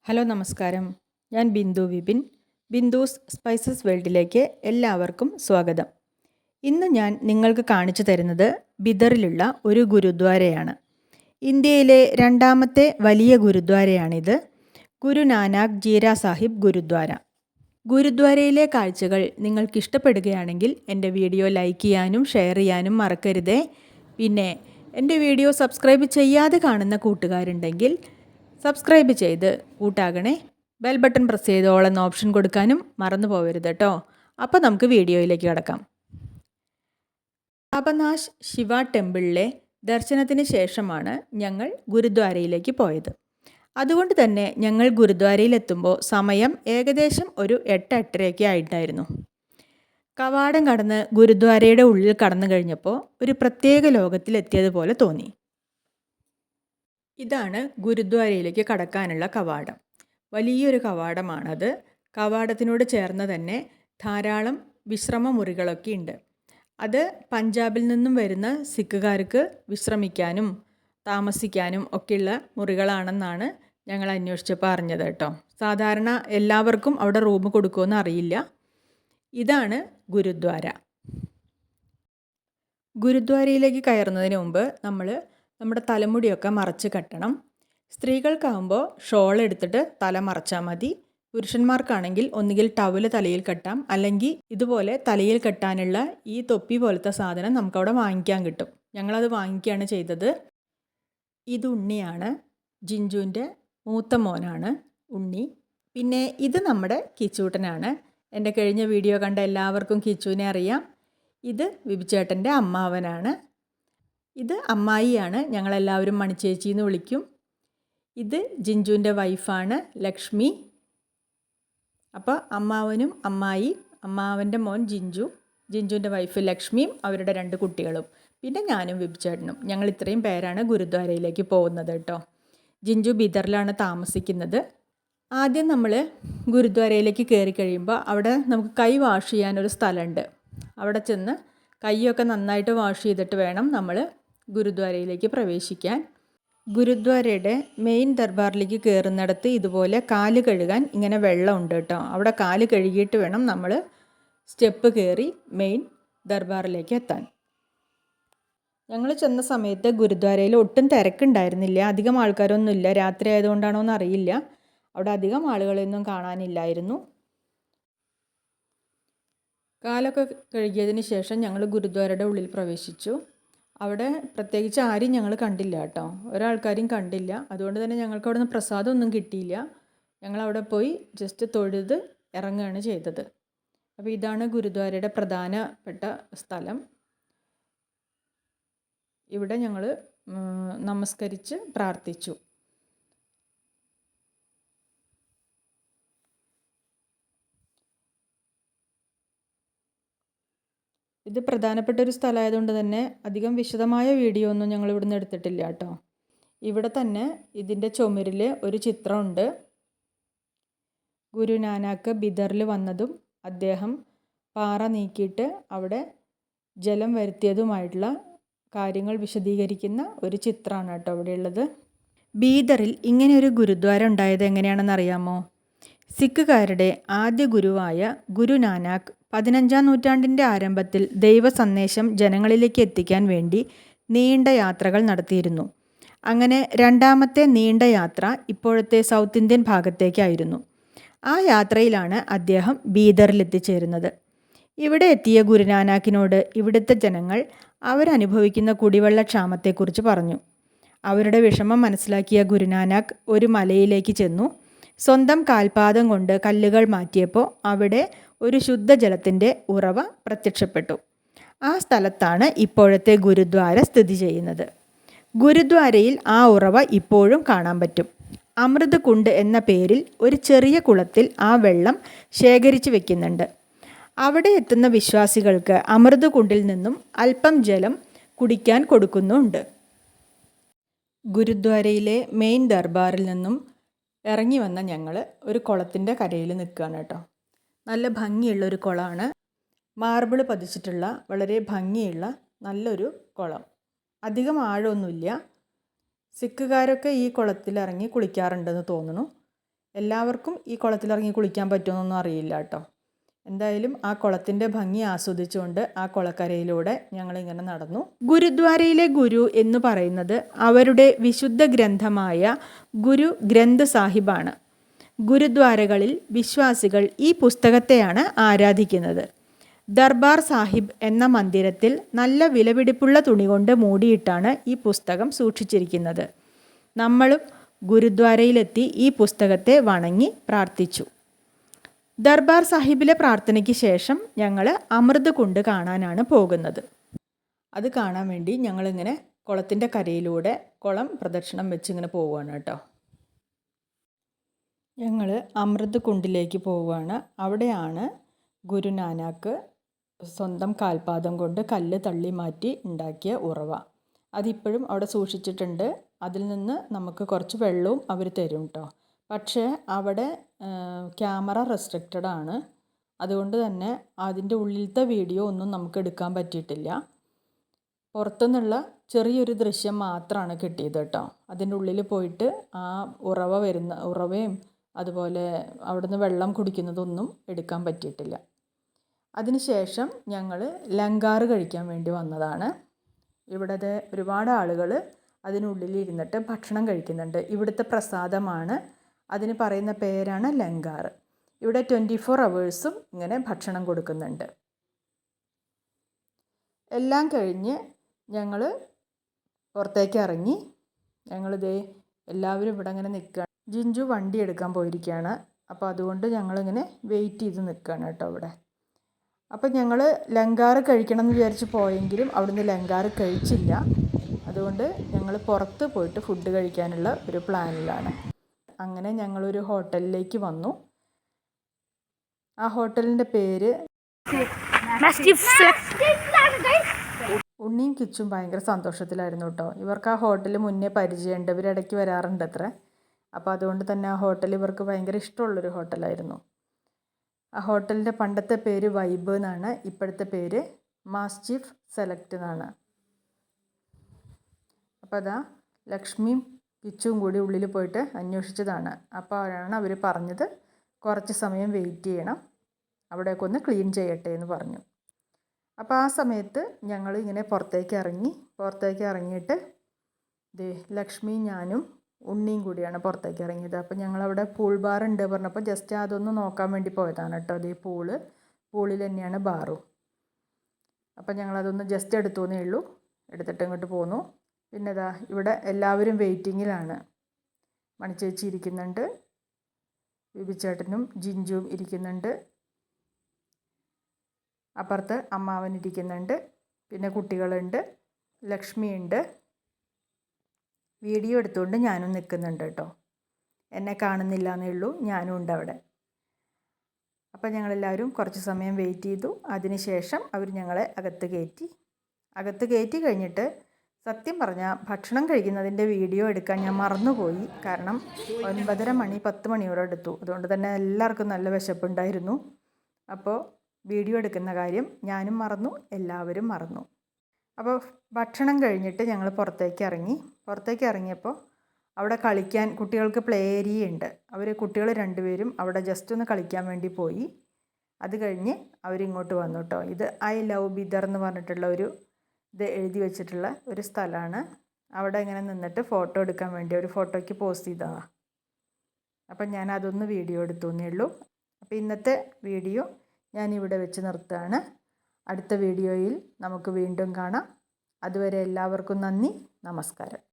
Hello നമസ്കാരം. ഞാൻ Bindu Vipin. ബിന്ദുസ് spices വേൾഡിലേക്ക് എല്ലാവർക്കും സ്വാഗതം. ഇന്ന് ഞാൻ നിങ്ങൾക്ക് കാണിച്ചു തരുന്നത് ബിദറിലുള്ള ഒരു ഗുരുദ്വാരയാണ്. ഇന്ത്യയിലെ രണ്ടാമത്തെ വലിയ ഗുരുദ്വാരയാണിത്. ഗുരു നാനാക്ക് ജീര സാഹിബ് ഗുരുദ്വാര. ഗുരുദ്വാരയിലെ കാഴ്ചകൾ നിങ്ങൾക്ക് ഇഷ്ടപ്പെടുകയാണെങ്കിൽ എൻ്റെ വീഡിയോ ലൈക്ക് ചെയ്യാനും ഷെയർ ചെയ്യാനും മറക്കരുതേ. പിന്നെ എൻ്റെ വീഡിയോ സബ്സ്ക്രൈബ് ചെയ്യാതെ കാണുന്ന കൂട്ടുകാരുണ്ടെങ്കിൽ സബ്സ്ക്രൈബ് ചെയ്ത് കൂട്ടാകണേ. ബെൽ ബട്ടൺ പ്രസ് ചെയ്ത് ഓൾ എന്ന ഓപ്ഷൻ കൊടുക്കാനും മറന്നു പോകരുത് കേട്ടോ. അപ്പോൾ നമുക്ക് വീഡിയോയിലേക്ക് കിടക്കാം. പാപനാശ് ശിവ ടെമ്പിളിലെ ദർശനത്തിന് ശേഷമാണ് ഞങ്ങൾ ഗുരുദ്വാരയിലേക്ക് പോയത്. അതുകൊണ്ട് തന്നെ ഞങ്ങൾ ഗുരുദ്വാരയിലെത്തുമ്പോൾ സമയം ഏകദേശം ഒരു 8-8:30 ആയിട്ടായിരുന്നു. കവാടം കടന്ന് ഗുരുദ്വാരയുടെ ഉള്ളിൽ കടന്നു കഴിഞ്ഞപ്പോൾ ഒരു പ്രത്യേക ലോകത്തിലെത്തിയതുപോലെ തോന്നി. ഇതാണ് ഗുരുദ്വാരയിലേക്ക് കടക്കാനുള്ള കവാടം. വലിയൊരു കവാടമാണത്. കവാടത്തിനോട് ചേർന്ന് തന്നെ ധാരാളം വിശ്രമ മുറികളൊക്കെ ഉണ്ട്. അത് പഞ്ചാബിൽ നിന്നും വരുന്ന സിഖുകാർക്ക് വിശ്രമിക്കാനും താമസിക്കാനും ഒക്കെയുള്ള മുറികളാണെന്നാണ് ഞങ്ങൾ അന്വേഷിച്ചപ്പോൾ അറിഞ്ഞത് കേട്ടോ. സാധാരണ എല്ലാവർക്കും അവിടെ റൂം കൊടുക്കുമെന്ന് അറിയില്ല. ഇതാണ് ഗുരുദ്വാര. ഗുരുദ്വാരയിലേക്ക് കയറുന്നതിന് മുമ്പ് നമ്മുടെ തലമുടിയൊക്കെ മറച്ച് കെട്ടണം. സ്ത്രീകൾക്കാവുമ്പോൾ ഷോൾ എടുത്തിട്ട് തല മറച്ചാൽ മതി. പുരുഷന്മാർക്കാണെങ്കിൽ ഒന്നുകിൽ ടവല് തലയിൽ കെട്ടാം, അല്ലെങ്കിൽ ഇതുപോലെ തലയിൽ കെട്ടാനുള്ള ഈ തൊപ്പി പോലത്തെ സാധനം നമുക്കവിടെ വാങ്ങിക്കാൻ കിട്ടും. ഞങ്ങളത് വാങ്ങിക്കുകയാണ് ചെയ്തത്. ഇത് ഉണ്ണിയാണ്. ജിഞ്ചുവിൻ്റെ മൂത്ത മോനാണ് ഉണ്ണി. പിന്നെ ഇത് നമ്മുടെ കിച്ചൂട്ടനാണ്. എൻ്റെ കഴിഞ്ഞ വീഡിയോ കണ്ട എല്ലാവർക്കും കിച്ചുവിനെ അറിയാം. ഇത് വിബിച്ചേട്ടൻ്റെ അമ്മാവനാണ്. ഇത് അമ്മായിയാണ്. ഞങ്ങളെല്ലാവരും മണിച്ചേച്ചി എന്ന് വിളിക്കും. ഇത് ജിഞ്ചുവിൻ്റെ വൈഫാണ് ലക്ഷ്മി. അപ്പോൾ അമ്മാവനും അമ്മായി, അമ്മാവൻ്റെ മോൻ ജിഞ്ചു, ജിഞ്ചുവിൻ്റെ വൈഫ് ലക്ഷ്മിയും അവരുടെ 2 കുട്ടികളും, പിന്നെ ഞാനും വിബിച്ചേട്ടനും. ഞങ്ങൾ ഇത്രയും പേരാണ് ഗുരുദ്വാരയിലേക്ക് പോകുന്നത് കേട്ടോ. ജിഞ്ചു ബിദറിലാണ് താമസിക്കുന്നത്. ആദ്യം നമ്മൾ ഗുരുദ്വാരയിലേക്ക് കയറി കഴിയുമ്പോൾ അവിടെ നമുക്ക് കൈ വാഷ് ചെയ്യാനൊരു സ്ഥലമുണ്ട്. അവിടെ ചെന്ന് കൈയൊക്കെ നന്നായിട്ട് വാഷ് ചെയ്തിട്ട് വേണം നമ്മൾ ഗുരുദ്വാരയിലേക്ക് പ്രവേശിക്കാൻ. ഗുരുദ്വാരയുടെ മെയിൻ ദർബാറിലേക്ക് കയറുന്നിടത്ത് ഇതുപോലെ കാല് കഴുകാൻ ഇങ്ങനെ വെള്ളമുണ്ട് കേട്ടോ. അവിടെ കാല് കഴുകിയിട്ട് വേണം നമ്മൾ സ്റ്റെപ്പ് കയറി മെയിൻ ദർബാറിലേക്ക് എത്താൻ. ഞങ്ങൾ ചെന്ന സമയത്ത് ഗുരുദ്വാരയിൽ ഒട്ടും തിരക്കുണ്ടായിരുന്നില്ല. അധികം ആൾക്കാരൊന്നുമില്ല. രാത്രി ആയതുകൊണ്ടാണോ എന്ന് അറിയില്ല. അവിടെ അധികം ആളുകളൊന്നും കാണാനില്ലായിരുന്നു. കാലൊക്കെ കഴുകിയതിന് ശേഷം ഞങ്ങൾ ഗുരുദ്വാരയുടെ ഉള്ളിൽ പ്രവേശിച്ചു. അവിടെ പ്രത്യേകിച്ച് ആരും ഞങ്ങൾ കണ്ടില്ല കേട്ടോ. ഒരാൾക്കാരെയും കണ്ടില്ല. അതുകൊണ്ട് തന്നെ ഞങ്ങൾക്ക് അവിടെ നിന്ന് പ്രസാദമൊന്നും കിട്ടിയില്ല. ഞങ്ങളവിടെ പോയി ജസ്റ്റ് തൊഴുത് ഇറങ്ങുകയാണ് ചെയ്തത്. അപ്പോൾ ഇതാണ് ഗുരുദ്വാരയുടെ പ്രധാനപ്പെട്ട സ്ഥലം. ഇവിടെ ഞങ്ങൾ നമസ്കരിച്ച് പ്രാർത്ഥിച്ചു. ഇത് പ്രധാനപ്പെട്ട ഒരു സ്ഥലമായതുകൊണ്ട് തന്നെ അധികം വിശദമായ വീഡിയോ ഒന്നും ഞങ്ങൾ ഇവിടുന്ന് എടുത്തിട്ടില്ല കേട്ടോ. ഇവിടെ തന്നെ ഇതിൻ്റെ ചുമരിൽ ഒരു ചിത്രമുണ്ട്. ഗുരു നാനാക്ക് ബിദറിൽ വന്നതും അദ്ദേഹം പാറ നീക്കിയിട്ട് അവിടെ ജലം വരുത്തിയതുമായിട്ടുള്ള കാര്യങ്ങൾ വിശദീകരിക്കുന്ന ഒരു ചിത്രമാണ് കേട്ടോ അവിടെയുള്ളത്. ബീദറിൽ ഇങ്ങനെ ഒരു ഗുരുദ്വാര ഉണ്ടായത് എങ്ങനെയാണെന്ന് അറിയാമോ? സിഖുകാരുടെ ആദ്യ ഗുരുവായ ഗുരു നാനാക്ക് 15-ാം നൂറ്റാണ്ടിൻ്റെ ആരംഭത്തിൽ ദൈവ സന്ദേശം ജനങ്ങളിലേക്ക് എത്തിക്കാൻ വേണ്ടി നീണ്ട യാത്രകൾ നടത്തിയിരുന്നു. അങ്ങനെ രണ്ടാമത്തെ നീണ്ട യാത്ര ഇപ്പോഴത്തെ സൗത്ത് ഇന്ത്യൻ ഭാഗത്തേക്കായിരുന്നു. ആ യാത്രയിലാണ് അദ്ദേഹം ബീദറിൽ എത്തിച്ചേരുന്നത്. ഇവിടെ എത്തിയ ഗുരുനാനാക്കിനോട് ഇവിടുത്തെ ജനങ്ങൾ അവരനുഭവിക്കുന്ന കുടിവെള്ളക്ഷാമത്തെക്കുറിച്ച് പറഞ്ഞു. അവരുടെ വിഷമം മനസ്സിലാക്കിയ ഗുരുനാനാക്ക് ഒരു മലയിലേക്ക് ചെന്നു. സ്വന്തം കാൽപാദം കൊണ്ട് കല്ലുകൾ മാറ്റിയപ്പോൾ അവിടെ ഒരു ശുദ്ധജലത്തിൻ്റെ ഉറവ പ്രത്യക്ഷപ്പെട്ടു. ആ സ്ഥലത്താണ് ഇപ്പോഴത്തെ ഗുരുദ്വാര സ്ഥിതി ചെയ്യുന്നത്. ഗുരുദ്വാരയിൽ ആ ഉറവ ഇപ്പോഴും കാണാൻ പറ്റും. അമൃത് കുണ്ട് എന്ന പേരിൽ ഒരു ചെറിയ കുളത്തിൽ ആ വെള്ളം ശേഖരിച്ചു വെക്കുന്നുണ്ട്. അവിടെ എത്തുന്ന വിശ്വാസികൾക്ക് അമൃത് കുണ്ടിൽ നിന്നും അല്പം ജലം കുടിക്കാൻ കൊടുക്കുന്നുണ്ട്. ഗുരുദ്വാരയിലെ മെയിൻ ദർബാറിൽ നിന്നും ഇറങ്ങി വന്ന ഞങ്ങൾ ഒരു കുളത്തിൻ്റെ കരയിൽ നിൽക്കുകയാണ് കേട്ടോ. നല്ല ഭംഗിയുള്ള ഒരു കുളമാണ്. മാർബിൾ പതിച്ചിട്ടുള്ള വളരെ ഭംഗിയുള്ള നല്ലൊരു കുളം. അധികം ആഴമൊന്നുമില്ല. സിഖുകാരൊക്കെ ഈ കുളത്തിലിറങ്ങി കുളിക്കാറുണ്ടെന്ന് തോന്നുന്നു. എല്ലാവർക്കും ഈ കുളത്തിലിറങ്ങി കുളിക്കാൻ പറ്റുമെന്നൊന്നും അറിയില്ല കേട്ടോ. എന്തായാലും ആ കുളത്തിൻ്റെ ഭംഗി ആസ്വദിച്ചുകൊണ്ട് ആ കുളക്കരയിലൂടെ ഞങ്ങളിങ്ങനെ നടന്നു. ഗുരുദ്വാരയിലെ ഗുരു എന്ന് പറയുന്നത് അവരുടെ വിശുദ്ധ ഗ്രന്ഥമായ ഗുരു ഗ്രന്ഥ് സാഹിബാണ്. ഗുരുദ്വാരകളിൽ വിശ്വാസികൾ ഈ പുസ്തകത്തെയാണ് ആരാധിക്കുന്നത്. ദർബാർ സാഹിബ് എന്ന മന്ദിരത്തിൽ നല്ല വിലപിടിപ്പുള്ള തുണി കൊണ്ട് മൂടിയിട്ടാണ് ഈ പുസ്തകം സൂക്ഷിച്ചിരിക്കുന്നത്. നമ്മളും ഗുരുദ്വാരയിലെത്തി ഈ പുസ്തകത്തെ വണങ്ങി പ്രാർത്ഥിച്ചു. ദർബാർ സാഹിബിലെ പ്രാർത്ഥനയ്ക്ക് ശേഷം ഞങ്ങൾ അമൃത് കുണ്ട് കാണാനാണ് പോകുന്നത്. അത് കാണാൻ വേണ്ടി ഞങ്ങളിങ്ങനെ കുളത്തിൻ്റെ കരയിലൂടെ കുളം പ്രദക്ഷിണം വെച്ച് ഇങ്ങനെ പോവുകയാണ് കേട്ടോ. ഞങ്ങൾ അമൃത് കുണ്ടിലേക്ക് പോവുകയാണ്. അവിടെയാണ് ഗുരുനാനാക്ക് സ്വന്തം കാൽപാദം കൊണ്ട് കല്ല് തള്ളി മാറ്റി ഉണ്ടാക്കിയ ഉറവ. അതിപ്പോഴും അവിടെ സൂക്ഷിച്ചിട്ടുണ്ട്. അതിൽ നിന്ന് നമുക്ക് കുറച്ച് വെള്ളവും അവർ തരും കേട്ടോ. പക്ഷേ അവിടെ ക്യാമറ റെസ്ട്രിക്റ്റഡ് ആണ്. അതുകൊണ്ട് തന്നെ അതിൻ്റെ ഉള്ളിലത്തെ വീഡിയോ ഒന്നും നമുക്ക് എടുക്കാൻ പറ്റിയിട്ടില്ല. പുറത്തുനിന്നുള്ള ചെറിയൊരു ദൃശ്യം മാത്രമാണ് കിട്ടിയത് കേട്ടോ. അതിൻ്റെ ഉള്ളിൽ പോയിട്ട് ആ ഉറവയും അതുപോലെ അവിടുന്ന് വെള്ളം കുടിക്കുന്നതൊന്നും എടുക്കാൻ പറ്റിയിട്ടില്ല. അതിനുശേഷം ഞങ്ങൾ ലങ്കാർ കഴിക്കാൻ വേണ്ടി വന്നതാണ്. ഇവിടുത്തെ ഒരുപാട് ആളുകൾ അതിനുള്ളിൽ ഇരുന്നിട്ട് ഭക്ഷണം കഴിക്കുന്നുണ്ട്. ഇവിടുത്തെ പ്രസാദമാണ്. അതിന് പറയുന്ന പേരാണ് ലങ്കാർ. ഇവിടെ 24 hours ഇങ്ങനെ ഭക്ഷണം കൊടുക്കുന്നുണ്ട്. എല്ലാം കഴിഞ്ഞ് ഞങ്ങൾ പുറത്തേക്ക് ഇറങ്ങി. ഞങ്ങളിതേ എല്ലാവരും ഇവിടെ ഇങ്ങനെ നിൽക്കുകയാണ്. ജിഞ്ചു വണ്ടി എടുക്കാൻ പോയിരിക്കുകയാണ്. അപ്പോൾ അതുകൊണ്ട് ഞങ്ങളിങ്ങനെ വെയിറ്റ് ചെയ്ത് നിൽക്കുകയാണ് കേട്ടോ ഇവിടെ. അപ്പം ഞങ്ങൾ ലങ്കാർ കഴിക്കണം എന്ന് വിചാരിച്ച് പോയെങ്കിലും അവിടുന്ന് ലങ്കാർ കഴിച്ചില്ല. അതുകൊണ്ട് ഞങ്ങൾ പുറത്ത് പോയിട്ട് ഫുഡ് കഴിക്കാനുള്ള ഒരു പ്ലാനിലാണ്. അങ്ങനെ ഞങ്ങളൊരു ഹോട്ടലിലേക്ക് വന്നു. ആ ഹോട്ടലിൻ്റെ പേര് ഉണ്ണിയും കിച്ചും ഭയങ്കര സന്തോഷത്തിലായിരുന്നു കേട്ടോ. ഇവർക്ക് ആ ഹോട്ടൽ മുന്നേ പരിചയമുണ്ട്. ഇവരിടയ്ക്ക് വരാറുണ്ട് അത്ര. അപ്പോൾ അതുകൊണ്ട് തന്നെ ആ ഹോട്ടൽ ഇവർക്ക് ഭയങ്കര ഇഷ്ടമുള്ളൊരു ഹോട്ടലായിരുന്നു. ആ ഹോട്ടലിൻ്റെ പണ്ടത്തെ പേര് വൈബ് എന്നാണ്. ഇപ്പോഴത്തെ പേര് മാസ്ചീഫ് സെലക്ട് എന്നാണ്. അപ്പോൾ അതാ ലക്ഷ്മിയും കിച്ചും കൂടി ഉള്ളിൽ പോയിട്ട് അന്വേഷിച്ചതാണ്. അപ്പോൾ അവരാണ് അവർ പറഞ്ഞത് കുറച്ച് സമയം വെയിറ്റ് ചെയ്യണം, അവിടെയൊക്കെ ഒന്ന് ക്ലീൻ ചെയ്യട്ടെ എന്ന് പറഞ്ഞു. അപ്പോൾ ആ സമയത്ത് ഞങ്ങൾ ഇങ്ങനെ പുറത്തേക്ക് ഇറങ്ങിയിട്ട് ലക്ഷ്മി ഞാനും ഉണ്ണിയും കൂടിയാണ് പുറത്തേക്ക് ഇറങ്ങിയത്. അപ്പോൾ ഞങ്ങളവിടെ പൂൾ ബാർ ഉണ്ട് പറഞ്ഞപ്പോൾ ജസ്റ്റ് അതൊന്ന് നോക്കാൻ വേണ്ടി പോയതാണ് കേട്ടോ. പൂളിൽ തന്നെയാണ് ബാറും. അപ്പോൾ ഞങ്ങളതൊന്ന് ജസ്റ്റ് എടുത്തുവെന്നേ ഉള്ളൂ. എടുത്തിട്ട് ഇങ്ങോട്ട് പോന്നു. പിന്നെ ഇവിടെ എല്ലാവരും വെയിറ്റിങ്ങിലാണ്. മണിച്ചേച്ചി ഇരിക്കുന്നുണ്ട്, ബിബിച്ചേട്ടനും ജിഞ്ചുവും ഇരിക്കുന്നുണ്ട്, അപ്പുറത്ത് അമ്മാവൻ ഇരിക്കുന്നുണ്ട്, പിന്നെ കുട്ടികളുണ്ട്, ലക്ഷ്മിയുണ്ട്. വീഡിയോ എടുത്തുകൊണ്ട് ഞാനും നിൽക്കുന്നുണ്ട് കേട്ടോ. എന്നെ കാണുന്നില്ല എന്നേ ഉള്ളൂ, ഞാനും ഉണ്ട് അവിടെ. അപ്പോൾ ഞങ്ങളെല്ലാവരും കുറച്ച് സമയം വെയിറ്റ് ചെയ്തു. അതിനുശേഷം അവർ ഞങ്ങളെ അകത്ത് കയറ്റി കഴിഞ്ഞിട്ട് സത്യം പറഞ്ഞാൽ ഭക്ഷണം കഴിക്കുന്നതിൻ്റെ വീഡിയോ എടുക്കാൻ ഞാൻ മറന്നുപോയി. കാരണം 9:30 10 മണിയോടെ എടുത്തു. അതുകൊണ്ട് തന്നെ എല്ലാവർക്കും നല്ല വിശപ്പുണ്ടായിരുന്നു. അപ്പോൾ വീഡിയോ എടുക്കുന്ന കാര്യം ഞാനും മറന്നു, എല്ലാവരും മറന്നു. അപ്പോൾ ഭക്ഷണം കഴിഞ്ഞിട്ട് ഞങ്ങൾ പുറത്തേക്ക് ഇറങ്ങിയപ്പോൾ അവിടെ കളിക്കാൻ കുട്ടികൾക്ക് പ്ലേ ഏരിയ ഉണ്ട്. കുട്ടികൾ 2 പേരും അവിടെ ജസ്റ്റ് ഒന്ന് കളിക്കാൻ വേണ്ടി പോയി. അത് കഴിഞ്ഞ് അവരിങ്ങോട്ട് വന്നു കേട്ടോ. ഇത് ഐ ലവ് ബിദർ എന്ന് പറഞ്ഞിട്ടുള്ള ഇത് എഴുതി വെച്ചിട്ടുള്ള ഒരു സ്ഥലമാണ്. അവിടെ ഇങ്ങനെ നിന്നിട്ട് ഫോട്ടോ എടുക്കാൻ വേണ്ടി ഒരു ഫോട്ടോയ്ക്ക് പോസ്റ്റ് ചെയ്തതാണ്. അപ്പം ഞാൻ അതൊന്ന് വീഡിയോ എടുത്തുവെന്നേ ഉള്ളൂ. അപ്പോൾ ഇന്നത്തെ വീഡിയോ ഞാൻ ഇവിടെ വെച്ച് നിർത്തുകയാണ്. അടുത്ത വീഡിയോയിൽ നമുക്ക് വീണ്ടും കാണാം. അതുവരെ എല്ലാവർക്കും നന്ദി, നമസ്കാരം.